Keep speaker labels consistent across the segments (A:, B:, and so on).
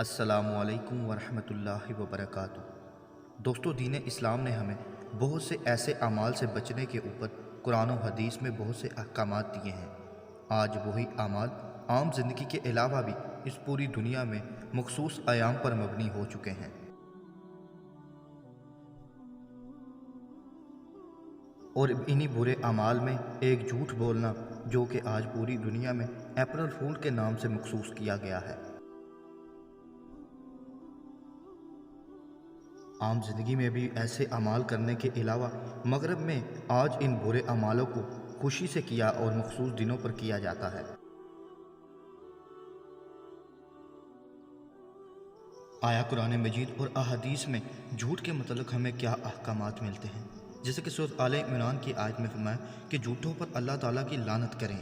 A: السلام علیکم ورحمۃ اللہ وبرکاتہ۔ دوستو، دین اسلام نے ہمیں بہت سے ایسے اعمال سے بچنے کے اوپر قرآن و حدیث میں بہت سے احکامات دیے ہیں۔ آج وہی اعمال عام زندگی کے علاوہ بھی اس پوری دنیا میں مخصوص ایام پر مبنی ہو چکے ہیں، اور انہی برے اعمال میں ایک جھوٹ بولنا جو کہ آج پوری دنیا میں اپریل فول کے نام سے مخصوص کیا گیا ہے۔ عام زندگی میں بھی ایسے اعمال کرنے کے علاوہ مغرب میں آج ان برے اعمالوں کو خوشی سے کیا اور مخصوص دنوں پر کیا جاتا ہے۔ آیا قرآن مجید اور احادیث میں جھوٹ کے متعلق ہمیں کیا احکامات ملتے ہیں؟ جیسے کہ سورۃ آل عمران کی آیت میں فرمایا کہ جھوٹوں پر اللہ تعالیٰ کی لعنت کریں۔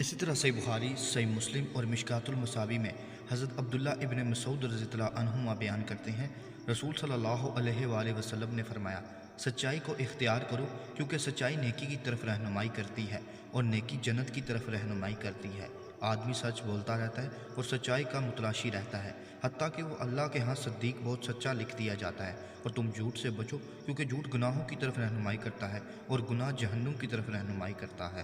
A: اسی طرح صحیح بخاری، صحیح مسلم اور مشکوٰۃ المصابیح میں حضرت عبداللہ ابن مسعود رضی اللہ عنہما بیان کرتے ہیں، رسول صلی اللہ علیہ وآلہ وسلم نے فرمایا، سچائی کو اختیار کرو کیونکہ سچائی نیکی کی طرف رہنمائی کرتی ہے اور نیکی جنت کی طرف رہنمائی کرتی ہے۔ آدمی سچ بولتا رہتا ہے اور سچائی کا متلاشی رہتا ہے، حتیٰ کہ وہ اللہ کے ہاں صدیق بہت سچا لکھ دیا جاتا ہے۔ اور تم جھوٹ سے بچو کیونکہ جھوٹ گناہوں کی طرف رہنمائی کرتا ہے اور گناہ جہنم کی طرف رہنمائی کرتا ہے۔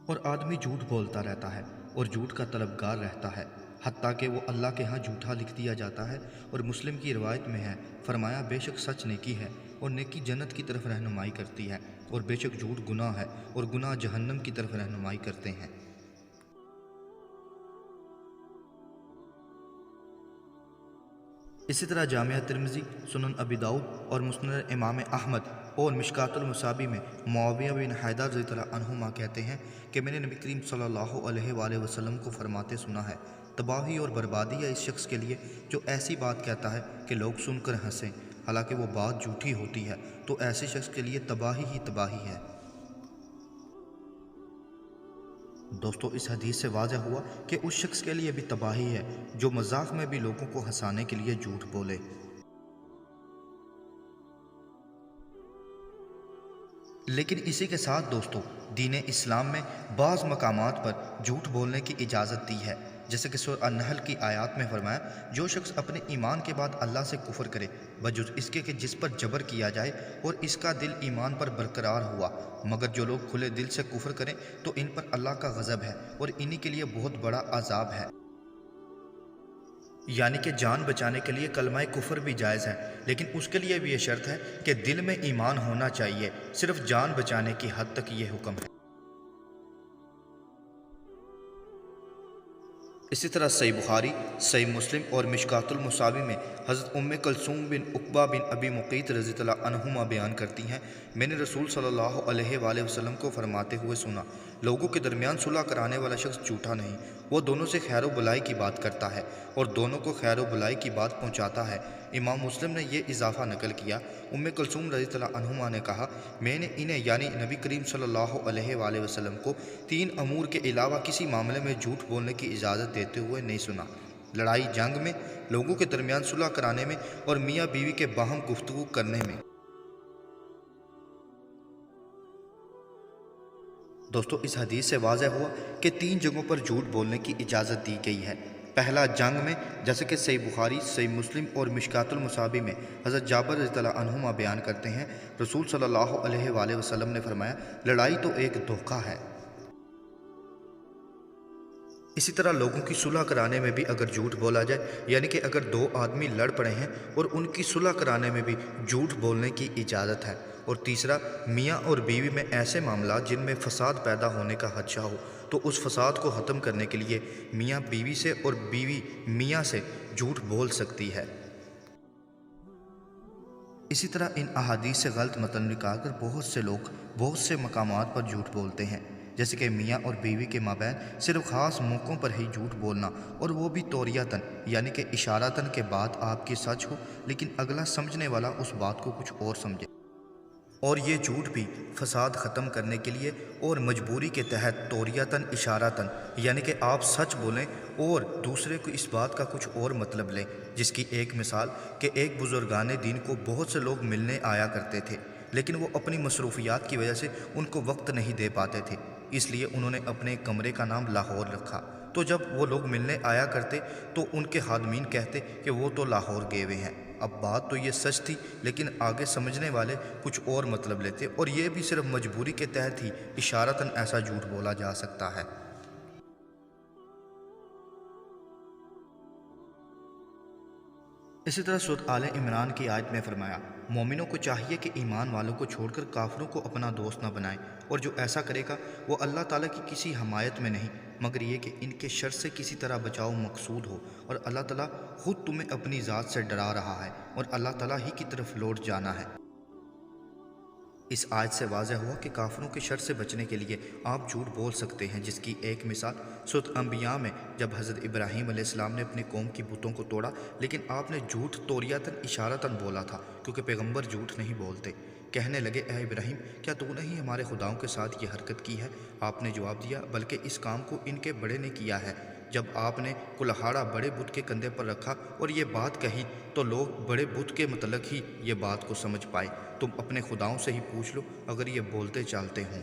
A: اور آدمی جھوٹ بولتا رہتا ہے اور جھوٹ کا طلبگار رہتا ہے، حتیٰ کہ وہ اللہ کے ہاں جھوٹا لکھ دیا جاتا ہے۔ اور مسلم کی روایت میں ہے، فرمایا، بے شک سچ نیکی ہے اور نیکی جنت کی طرف رہنمائی کرتی ہے، اور بے شک جھوٹ گناہ ہے اور گناہ جہنم کی طرف رہنمائی کرتے ہیں۔ اسی طرح جامعہ ترمذی، سنن ابی داؤد اور مسند امام احمد اور مشکوٰۃ المصابیح میں معاویہ بن حیدہ رضی اللہ عنہما کہتے ہیں کہ میں نے نبی کریم صلی اللہ علیہ وآلہ وسلم کو فرماتے سنا ہے، تباہی اور بربادی ہے اس شخص کے لیے جو ایسی بات کہتا ہے کہ لوگ سن کر ہنسیں، حالانکہ وہ بات جھوٹی ہوتی ہے، تو ایسے شخص کے لیے تباہی ہی تباہی ہے۔ دوستو، اس حدیث سے واضح ہوا کہ اس شخص کے لیے بھی تباہی ہے جو مذاق میں بھی لوگوں کو ہنسانے کے لیے جھوٹ بولے۔ لیکن اسی کے ساتھ دوستو، دین اسلام میں بعض مقامات پر جھوٹ بولنے کی اجازت دی ہے، جیسے کہ سورہ النحل کی آیات میں فرمایا، جو شخص اپنے ایمان کے بعد اللہ سے کفر کرے بجز اس کے کہ جس پر جبر کیا جائے اور اس کا دل ایمان پر برقرار ہوا، مگر جو لوگ کھلے دل سے کفر کریں تو ان پر اللہ کا غضب ہے اور انہی کے لیے بہت بڑا عذاب ہے۔ یعنی کہ جان بچانے کے لیے کلمہ کفر بھی جائز ہے، لیکن اس کے لیے بھی یہ شرط ہے کہ دل میں ایمان ہونا چاہیے، صرف جان بچانے کی حد تک یہ حکم ہے۔ اسی طرح صحیح بخاری، صحیح مسلم اور مشکوٰۃ المصابیح میں حضرت ام کلثوم بن عقبہ بن ابی معیط رضی اللہ عنہما بیان کرتی ہیں، میں نے رسول صلی اللہ علیہ وآلہ وسلم کو فرماتے ہوئے سنا، لوگوں کے درمیان صلح کرانے والا شخص جھوٹا نہیں، وہ دونوں سے خیر و بلائی کی بات کرتا ہے اور دونوں کو خیر و بلائی کی بات پہنچاتا ہے۔ امام مسلم نے یہ اضافہ نقل کیا، ام کلثوم رضی اللہ عنہما نے کہا، میں نے انہیں یعنی نبی کریم صلی اللہ علیہ وآلہ وسلم کو 3 امور کے علاوہ کسی معاملے میں جھوٹ بولنے کی اجازت دیتے ہوئے نہیں سنا: لڑائی جنگ میں، لوگوں کے درمیان صلح کرانے میں اور میاں بیوی کے باہم گفتگو کرنے میں۔ دوستو، اس حدیث سے واضح ہوا کہ 3 جگہوں پر جھوٹ بولنے کی اجازت دی گئی ہے۔ پہلا، جنگ میں، جیسے کہ صحیح بخاری، صحیح مسلم اور مشکوٰۃ المصابیح میں حضرت جابر رضی اللہ عنہما بیان کرتے ہیں، رسول صلی اللہ علیہ وآلہ وسلم نے فرمایا، لڑائی تو ایک دھوکہ ہے۔ اسی طرح لوگوں کی صلح کرانے میں بھی اگر جھوٹ بولا جائے، یعنی کہ اگر 2 آدمی لڑ پڑے ہیں اور ان کی صلح کرانے میں بھی جھوٹ بولنے کی اجازت ہے۔ اور تیسرا، میاں اور بیوی میں ایسے معاملات جن میں فساد پیدا ہونے کا خدشہ ہو تو اس فساد کو ختم کرنے کے لیے میاں بیوی سے اور بیوی میاں سے جھوٹ بول سکتی ہے۔ اسی طرح ان احادیث سے غلط مطلب نکال کر بہت سے لوگ بہت سے مقامات پر جھوٹ بولتے ہیں، جیسے کہ میاں اور بیوی کے مابین صرف خاص موقعوں پر ہی جھوٹ بولنا، اور وہ بھی توریتاً، یعنی کہ اشارتاً کہ بات آپ کی سچ ہو لیکن اگلا سمجھنے والا اس بات کو کچھ اور سمجھے۔ اور یہ جھوٹ بھی فساد ختم کرنے کے لیے اور مجبوری کے تحت توریتاً اشارتاً، یعنی کہ آپ سچ بولیں اور دوسرے کو اس بات کا کچھ اور مطلب لیں، جس کی ایک مثال کہ ایک بزرگان دین کو بہت سے لوگ ملنے آیا کرتے تھے، لیکن وہ اپنی مصروفیات کی وجہ سے ان کو وقت نہیں دے پاتے تھے، اس لیے انہوں نے اپنے کمرے کا نام لاہور رکھا۔ تو جب وہ لوگ ملنے آیا کرتے تو ان کے خادمین کہتے کہ وہ تو لاہور گئے ہوئے ہیں۔ اب بات تو یہ سچ تھی، لیکن آگے سمجھنے والے کچھ اور مطلب لیتے، اور یہ بھی صرف مجبوری کے تحت ہی اشارتاً ایسا جھوٹ بولا جا سکتا ہے۔ اسی طرح سورۃ آل عمران کی آیت میں فرمایا، مومنوں کو چاہیے کہ ایمان والوں کو چھوڑ کر کافروں کو اپنا دوست نہ بنائیں، اور جو ایسا کرے گا وہ اللہ تعالیٰ کی کسی حمایت میں نہیں مگر یہ کہ ان کے شر سے کسی طرح بچاؤ مقصود ہو، اور اللہ تعالیٰ خود تمہیں اپنی ذات سے ڈرا رہا ہے اور اللہ تعالیٰ ہی کی طرف لوٹ جانا ہے۔ اس آیت سے واضح ہوا کہ کافروں کے شر سے بچنے کے لیے آپ جھوٹ بول سکتے ہیں، جس کی ایک مثال سورۃ انبیاء میں جب حضرت ابراہیم علیہ السلام نے اپنی قوم کی بتوں کو توڑا، لیکن آپ نے جھوٹ توریتاً اشارتاً بولا تھا، کیونکہ پیغمبر جھوٹ نہیں بولتے۔ کہنے لگے، اے ابراہیم، کیا تو نے ہی ہمارے خداؤں کے ساتھ یہ حرکت کی ہے؟ آپ نے جواب دیا، بلکہ اس کام کو ان کے بڑے نے کیا ہے۔ جب آپ نے کلہاڑا بڑے بت کے کندھے پر رکھا اور یہ بات کہی تو لوگ بڑے بت کے متعلق ہی یہ بات کو سمجھ پائے۔ تم اپنے خداؤں سے ہی پوچھ لو اگر یہ بولتے چالتے ہوں۔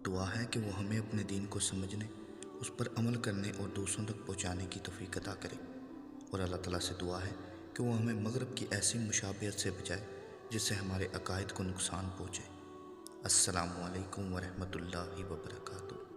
A: دعا ہے کہ وہ ہمیں اپنے دین کو سمجھنے، اس پر عمل کرنے اور دوسروں تک پہنچانے کی توفیق عطا کرے، اور اللہ تعالیٰ سے دعا ہے کہ وہ ہمیں مغرب کی ایسی مشابہت سے بچائے جس سے ہمارے عقائد کو نقصان پہنچے۔ السلام علیکم ورحمۃ اللہ وبرکاتہ۔